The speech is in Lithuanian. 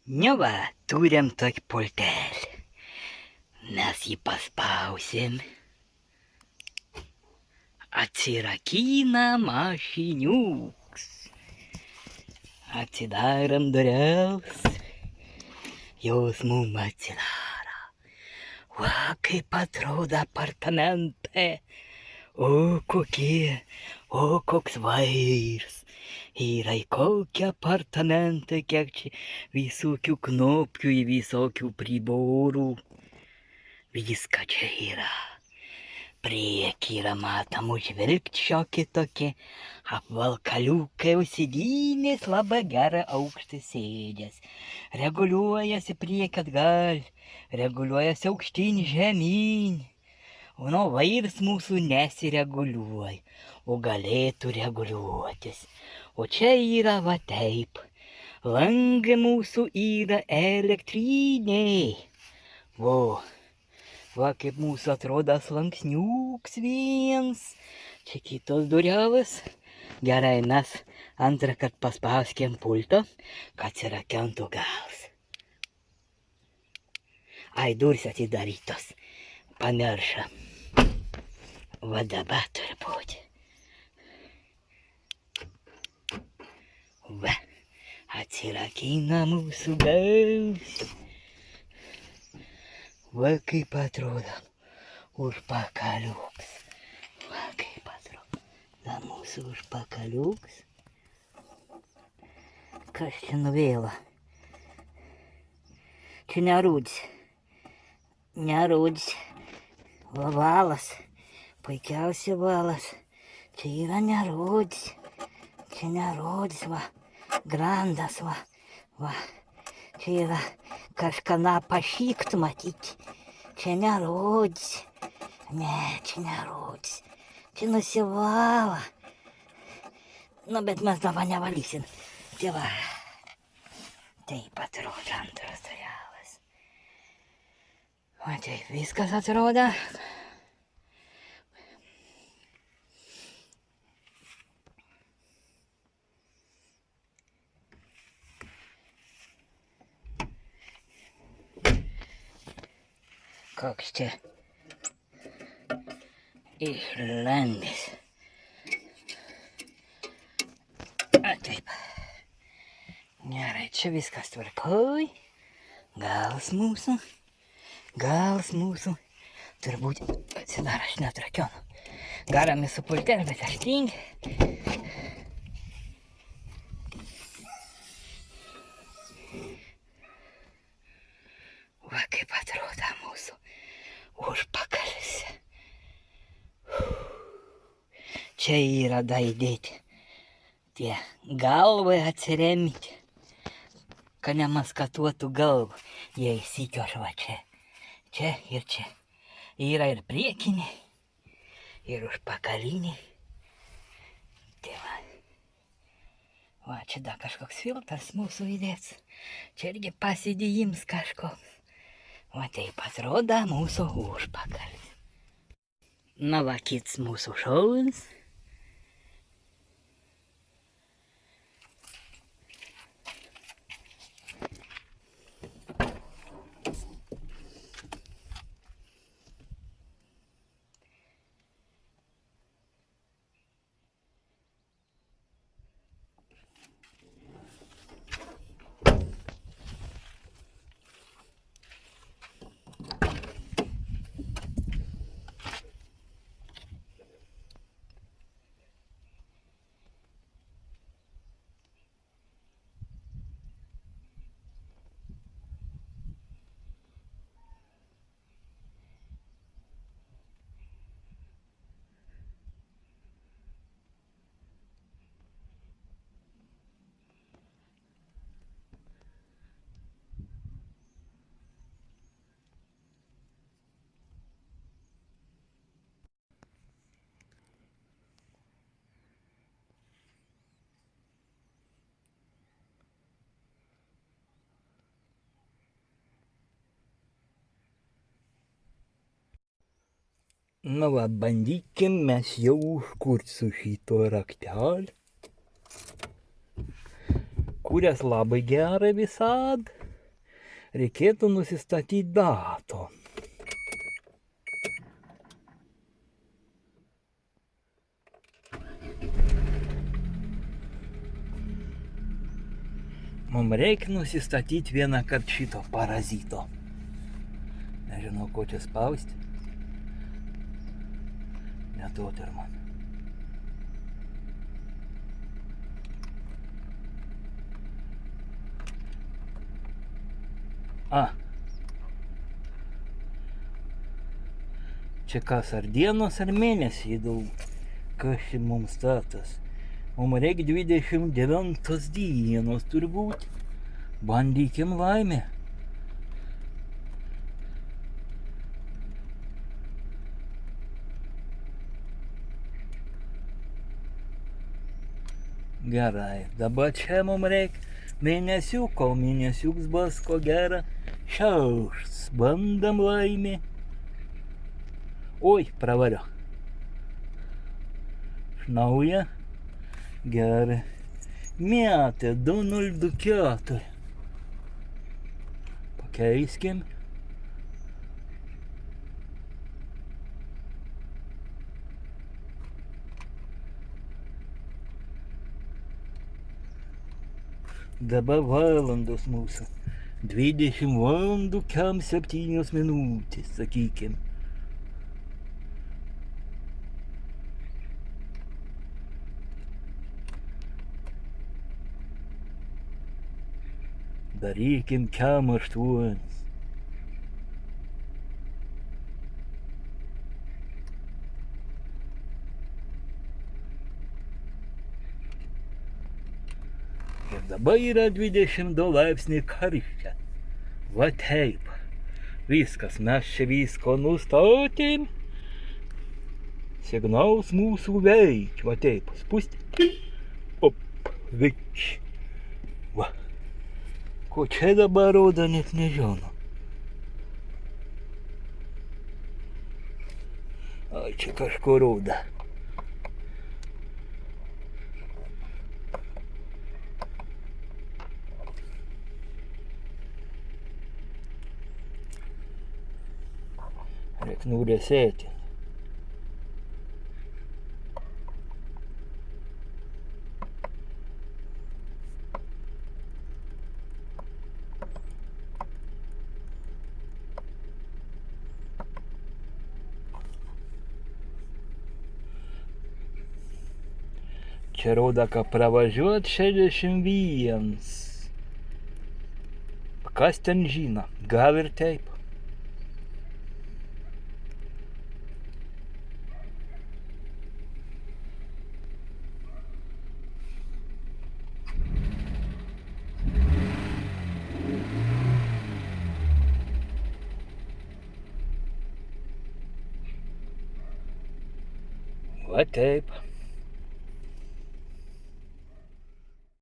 Nu va, turim tokį pultelį. Mes jį paspausim. Atsirakina mašiniuks. Atsidarom dureles. Jos mum atsidaro. Va, kaip atrodo apartamentai. O kokie, o koks vairs. Yra į kokį apartamentą, kiek čia visokių knopių, visokių priborų. Viską čia yra. Prieky yra matom užvilkti šiokie tokie apvalkaliukai, užsidynės labai gerai aukštai sėdės. Reguliuojasi prieki atgal, reguliuojasi aukštyn žemyn. O nu vairs mūsų nesireguliuoja, o galėtų reguliuotis. O čia yra va taip. Langai mūsų yra elektriniai. Va kaip mūsų atrodo slanksniuks viens. Čia kitos dureles. Gerai, mes antrą kartą paspauskim pultą, kad atsirakintų galas. Ai, durys atidarytos. Pamiršom. Va dabar turi būti. Va, atsirakina mūsų galas. Va kaip atrodo užpakaliuks. Va kaip atrodo mūsų užpakaliuks. Kas čia nuvėla? Čia nerūdis. Nerūdis. Va valas. Puikiausiai valas. Čia yra nerūdis. Čia nerūdis, va. Grandas, va. Va. Čia yra kažkana pašykt matyti. Čia nerūdis. Ne, čia nerūdis. Čia nusivala. Nu, bet mes dabar nevalysim. Tai va. Taip atrodo antras dureles. Va taip viskas atrodo. Koks čia išlandęs. A taip. Gerai, čia viskas tvarkoj. Galas mūsų. Turbūt atsidaro, aš netrakinu. Garam su pultelį, bet aš tingiu. Va kaip atrodo mūsų užpakalis. Čia yra daidėti. Tie galvai atsiremti. Kad nemaskatuotų galvą. Jie įsikioš va čia. Čia ir čia. Yra ir priekiniai. Ir užpakaliniai. Tai va. Va čia dar kažkoks filtras mūsų įdėts. Čia irgi pasidėjims kažkoks. Va taip atrodo mūsų užpakalis. Na va, kits mūsų šauns. Nu va, bandykim mes jau užkurt su šito rakteliu. Kurias labai gerai visad. reikėtų nusistatyti datą. Mums reikia nusistatyti vieną kartą šito parazito. Nežinau, ko čia spausti. Neduot ir man. Čia kas, ar dienos, ar mėnesį daug. Kas čia mums statas? Mums reikia 29 dienos turbūt. Bandykim laimę. Gerai, dabar čia mums reikia mėnesiuko, mėnesiuks bus ko gera 6. Bandam laimę. Oi, pravariu. Nauja. Gerai. Metė 2024. Pakeiskim. Dabar valandos mūsų. 20 valandų kam 7 minutės, sakykim. Darykim kam 8. Ir dabar yra 22 laipsniai karščio. Va taip. Viskas, mes čia visko nustatėm. Signalas mūsų veikia. Va taip, spūsti. Op, veikia. Va. Ko čia dabar rodo, net nežinau. Ai, čia kažko rodo. Reik nuresėti. Čia rodo, kad pravažiuot 61. Kas ten žino? Gal ir taip. Va taip.